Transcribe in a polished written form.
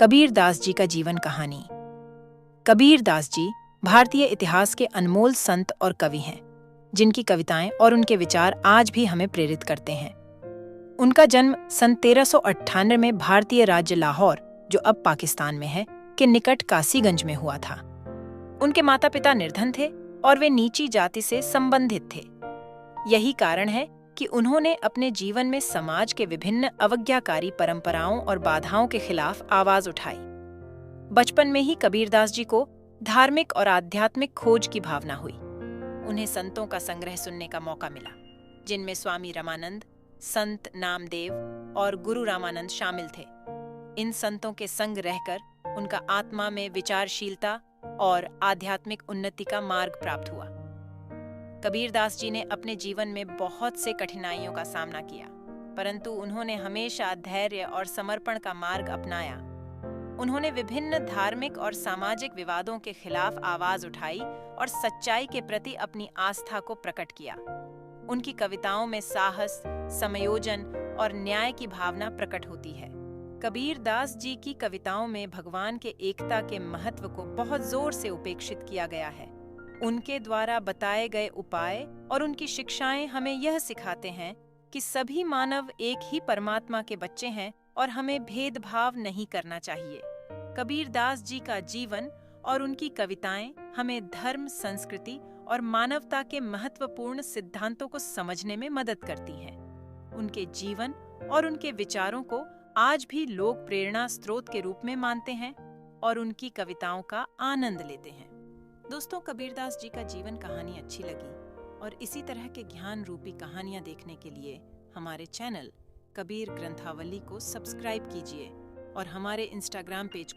कबीर दास जी का जीवन कहानी। कबीर दास जी भारतीय इतिहास के अनमोल संत और कवि हैं, जिनकी कविताएं और उनके विचार आज भी हमें प्रेरित करते हैं। उनका जन्म सन 1398 में भारतीय राज्य लाहौर, जो अब पाकिस्तान में है, के निकट कासीगंज में हुआ था। उनके माता पिता निर्धन थे और वे नीची जाति से संबंधित थे। यही कारण है कि उन्होंने अपने जीवन में समाज के विभिन्न अवज्ञाकारी परंपराओं और बाधाओं के खिलाफ आवाज उठाई। बचपन में ही कबीरदास जी को धार्मिक और आध्यात्मिक खोज की भावना हुई। उन्हें संतों का संग्रह सुनने का मौका मिला, जिनमें स्वामी रामानंद, संत नामदेव और गुरु रामानंद शामिल थे। इन संतों के संग रहकर उनका आत्मा में विचारशीलता और आध्यात्मिक उन्नति का मार्ग प्राप्त हुआ। कबीरदास जी ने अपने जीवन में बहुत से कठिनाइयों का सामना किया, परंतु उन्होंने हमेशा धैर्य और समर्पण का मार्ग अपनाया। उन्होंने विभिन्न धार्मिक और सामाजिक विवादों के खिलाफ आवाज उठाई और सच्चाई के प्रति अपनी आस्था को प्रकट किया। उनकी कविताओं में साहस, समायोजन और न्याय की भावना प्रकट होती है। कबीरदास जी की कविताओं में भगवान के एकता के महत्व को बहुत जोर से उपेक्षित किया गया है। उनके द्वारा बताए गए उपाय और उनकी शिक्षाएं हमें यह सिखाते हैं कि सभी मानव एक ही परमात्मा के बच्चे हैं और हमें भेदभाव नहीं करना चाहिए। कबीरदास जी का जीवन और उनकी कविताएं हमें धर्म, संस्कृति और मानवता के महत्वपूर्ण सिद्धांतों को समझने में मदद करती हैं। उनके जीवन और उनके विचारों को आज भी लोग प्रेरणा स्रोत के रूप में मानते हैं और उनकी कविताओं का आनंद लेते हैं। दोस्तों, कबीरदास जी का जीवन कहानी अच्छी लगी और इसी तरह के ज्ञान रूपी कहानियां देखने के लिए हमारे चैनल कबीर ग्रंथावली को सब्सक्राइब कीजिए और हमारे इंस्टाग्राम पेज